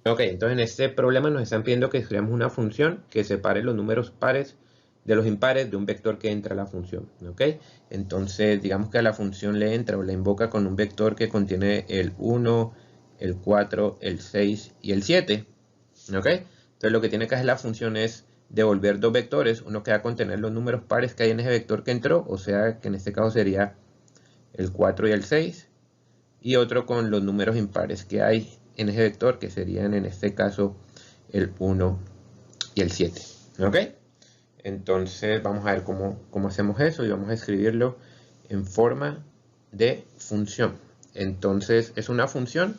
Ok, entonces en este problema nos están pidiendo que escribamos una función que separe los números pares de los impares de un vector que entra a la función. Ok, entonces digamos que a la función le entra o la invoca con un vector que contiene el 1, el 4, el 6 y el 7. Ok, entonces lo que tiene que hacer la función es devolver dos vectores, uno que va a contener los números pares que hay en ese vector que entró, o sea que en este caso sería el 4 y el 6, y otro con los números impares que hay en ese vector, que serían en este caso el 1 y el 7. ¿Ok? Entonces vamos a ver cómo hacemos eso y vamos a escribirlo en forma de función. Entonces es una función,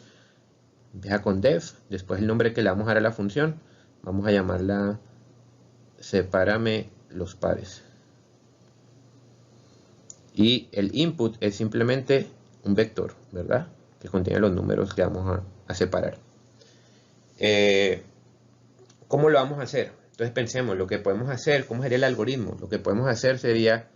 empieza con def, después el nombre que le vamos a dar a la función, vamos a llamarla sepárame los pares. Y el input es simplemente un vector, ¿verdad? Que contiene los números que vamos a separar. ¿Cómo lo vamos a hacer? Entonces pensemos, lo que podemos hacer, ¿cómo sería el algoritmo? Lo que podemos hacer sería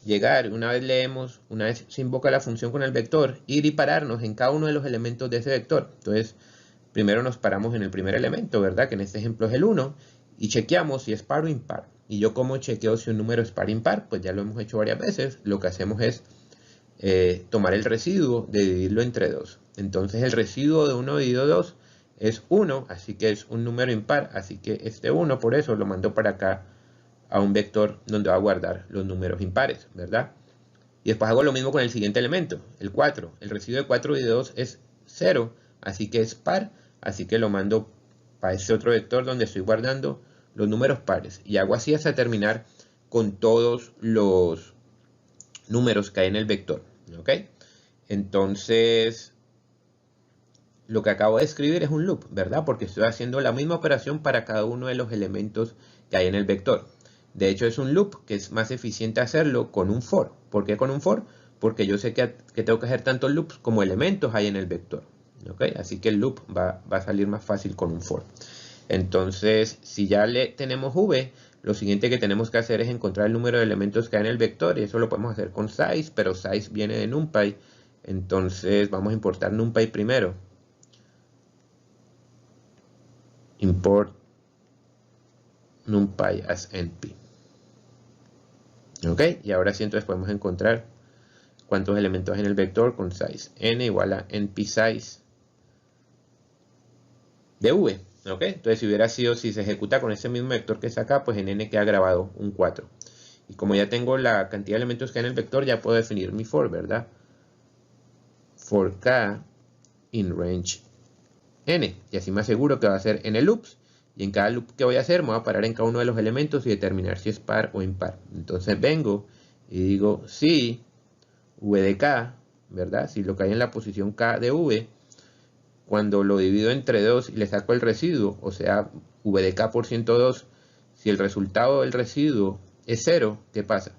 llegar, una vez leemos, una vez se invoca la función con el vector, ir y pararnos en cada uno de los elementos de ese vector. Entonces, primero nos paramos en el primer elemento, ¿verdad? Que en este ejemplo es el 1, y chequeamos si es par o impar. Y yo como chequeo si un número es par o impar, pues ya lo hemos hecho varias veces. Lo que hacemos es tomar el residuo de dividirlo entre 2. Entonces el residuo de 1 dividido 2 es 1, así que es un número impar, así que este 1 por eso lo mando para acá a un vector donde va a guardar los números impares, ¿verdad? Y después hago lo mismo con el siguiente elemento, el 4. El residuo de 4 dividido 2 es 0, así que es par, así que lo mando para ese otro vector donde estoy guardando los números pares. Y hago así hasta terminar con todos los números que hay en el vector. ¿Ok? Entonces, lo que acabo de escribir es un loop, ¿verdad? Porque estoy haciendo la misma operación para cada uno de los elementos que hay en el vector. De hecho, es un loop que es más eficiente hacerlo con un for. ¿Por qué con un for? Porque yo sé que tengo que hacer tantos loops como elementos hay en el vector. ¿Ok? Así que el loop va a salir más fácil con un for. Entonces, si ya le tenemos v, lo siguiente que tenemos que hacer es encontrar el número de elementos que hay en el vector, y eso lo podemos hacer con size, pero size viene de numpy. Entonces vamos a importar numpy primero. Import numpy as np. Ok, y ahora sí entonces podemos encontrar cuántos elementos hay en el vector con size. N igual a np size de v. ¿Ok? Entonces si se ejecuta con ese mismo vector que está acá, pues en n queda grabado un 4. Y como ya tengo la cantidad de elementos que hay en el vector, ya puedo definir mi for, ¿verdad? For k in range n. Y así me aseguro que va a ser n loops. Y en cada loop que voy a hacer, me voy a parar en cada uno de los elementos y determinar si es par o impar. Entonces vengo y digo si v de k, ¿verdad? Si lo que hay en la posición k de v, cuando lo divido entre 2 y le saco el residuo, o sea, v de k por 102, si el resultado del residuo es 0, ¿qué pasa?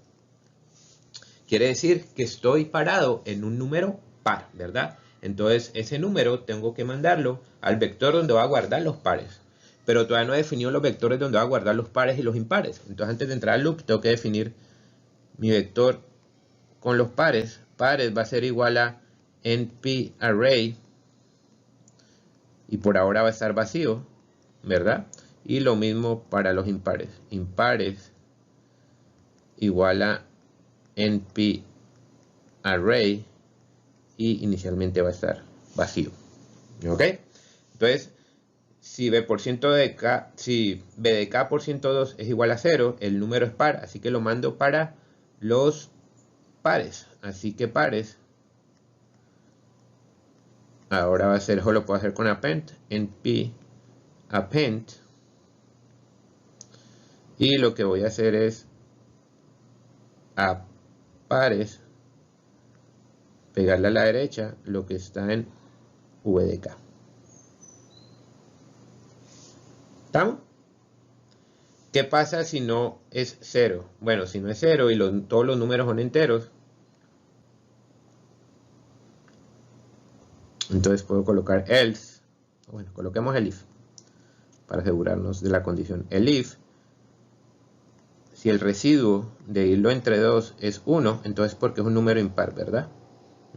Quiere decir que estoy parado en un número par, ¿verdad? Entonces ese número tengo que mandarlo al vector donde va a guardar los pares. Pero todavía no he definido los vectores donde va a guardar los pares y los impares. Entonces antes de entrar al loop tengo que definir mi vector con los pares. Pares va a ser igual a np_array. Y por ahora va a estar vacío, ¿verdad? Y lo mismo para los impares. Impares igual a np_array y inicialmente va a estar vacío. ¿Ok? Entonces, si b de k por 102 es igual a 0, el número es par, así que lo mando para los pares. Así que pares, ahora va a ser, lo puedo hacer con append, np append, y lo que voy a hacer es a pares pegarle a la derecha lo que está en v de k. ¿Estamos? ¿Qué pasa si no es 0? Bueno, si no es 0 y todos los números son enteros, entonces puedo colocar else. Bueno, coloquemos el if para asegurarnos de la condición. El if, si el residuo de irlo entre 2 es 1, entonces porque es un número impar, ¿verdad?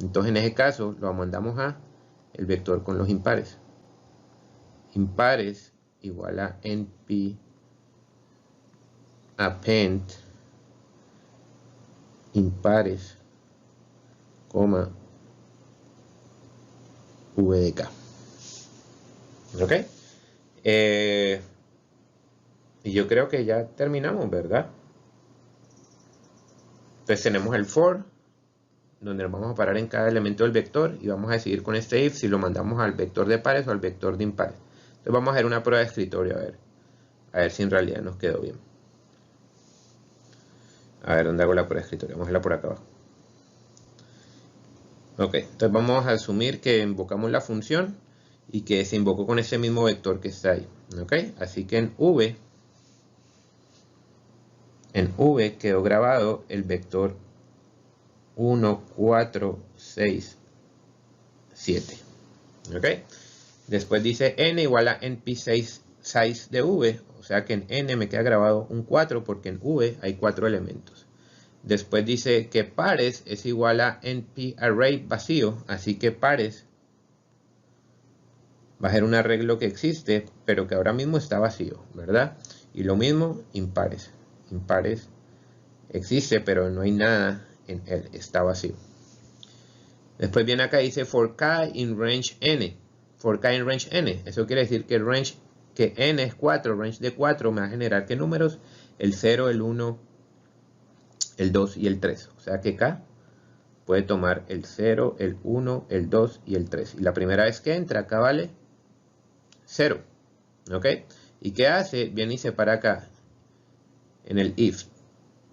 Entonces en ese caso lo mandamos a el vector con los impares. impares igual a np append impares, coma, v de k. ¿Ok? Y yo creo que ya terminamos, ¿verdad? Entonces tenemos el for, donde nos vamos a parar en cada elemento del vector y vamos a decidir con este if si lo mandamos al vector de pares o al vector de impares. Entonces vamos a hacer una prueba de escritorio, a ver si en realidad nos quedó bien. A ver, ¿dónde hago la prueba de escritorio? Vamos a hacerla por acá abajo. Ok, entonces vamos a asumir que invocamos la función y que se invocó con ese mismo vector que está ahí. Ok, así que en V quedó grabado el vector 1, 4, 6, 7. ¿Ok? Después dice n igual a np6 size de v, o sea que en n me queda grabado un 4 porque en v hay 4 elementos. Después dice que pares es igual a np array vacío, así que pares va a ser un arreglo que existe, pero que ahora mismo está vacío, ¿verdad? Y lo mismo impares. Impares existe, pero no hay nada en él, está vacío. Después viene acá y dice for k in range n. For k in range n. Eso quiere decir que el range, que n es 4, range de 4 me va a generar ¿qué números? El 0, el 1, el 2 y el 3. O sea que k puede tomar el 0, el 1, el 2 y el 3. Y la primera vez que entra acá vale 0. ¿Ok? ¿Y qué hace? Viene y se para acá en el if.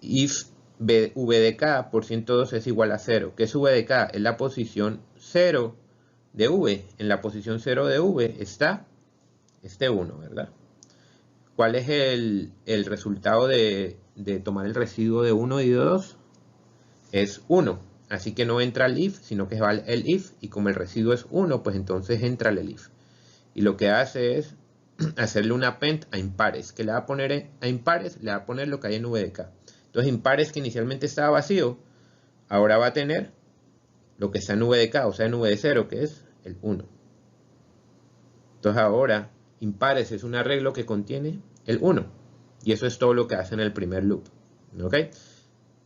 If v de k por 102 es igual a 0. ¿Qué es v de k? Es la posición 0 de v. En la posición 0 de v está este 1, ¿verdad? ¿Cuál es el resultado de tomar el residuo de 1 y de 2? Es 1. Así que no entra el if, sino que va el if. Y como el residuo es 1, pues entonces entra el if. Y lo que hace es hacerle un append a impares. ¿Qué le va a poner a impares? Le va a poner lo que hay en v de k. Entonces impares que inicialmente estaba vacío, ahora va a tener lo que está en v de k, o sea en v de 0, que es el 1. Entonces ahora impares es un arreglo que contiene el 1. Y eso es todo lo que hace en el primer loop. ¿Ok?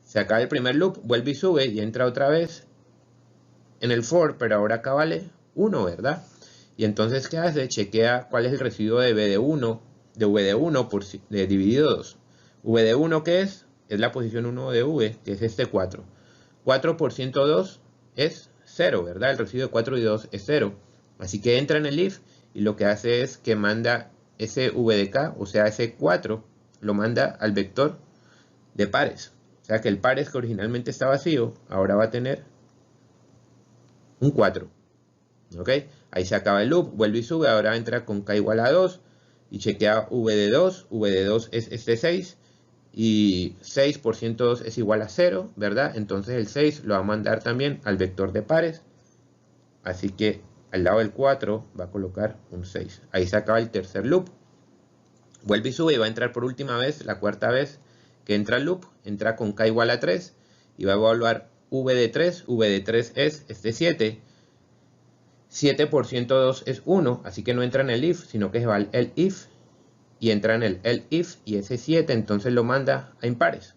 Se acaba el primer loop, vuelve y sube y entra otra vez en el for, pero ahora acá vale 1, ¿verdad? Y entonces, ¿qué hace? Chequea cuál es el residuo de v de 1 por dividido 2. V de 1, ¿qué es? Es la posición 1 de v, que es este 4. 4 por 102 es 0, ¿verdad? El residuo de 4 y 2 es 0. Así que entra en el if y lo que hace es que manda ese v de k, o sea, ese 4, lo manda al vector de pares. O sea que el pares que originalmente está vacío, ahora va a tener un 4. ¿Ok? Ahí se acaba el loop, vuelve y sube, ahora entra con k igual a 2 y chequea v de 2. V de 2 es este 6 y 6 por 102 es igual a 0, ¿verdad? Entonces el 6 lo va a mandar también al vector de pares. Así que al lado del 4 va a colocar un 6. Ahí se acaba el tercer loop. Vuelve y sube y va a entrar por última vez, la cuarta vez que entra el loop, entra con k igual a 3 y va a evaluar v de 3. V de 3 es este 7. 7 por 102 es 1, así que no entra en el if, sino que va el if y entra en el if y ese 7 entonces lo manda a impares.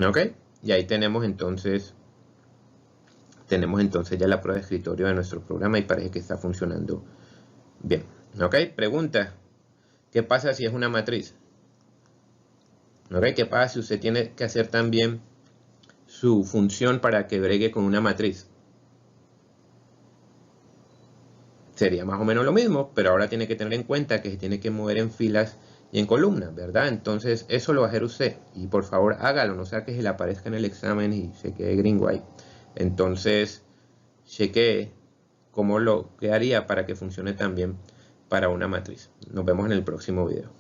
¿Ok? Y ahí tenemos entonces ya la prueba de escritorio de nuestro programa y parece que está funcionando bien. ¿Ok? Pregunta. ¿Qué pasa si es una matriz? ¿Ok? ¿Qué pasa si usted tiene que hacer también su función para que bregue con una matriz? Sería más o menos lo mismo, pero ahora tiene que tener en cuenta que se tiene que mover en filas y en columnas, ¿verdad? Entonces eso lo va a hacer usted y por favor hágalo, no sea que se le aparezca en el examen y se quede gringo ahí. Entonces chequee cómo lo haría para que funcione también para una matriz. Nos vemos en el próximo video.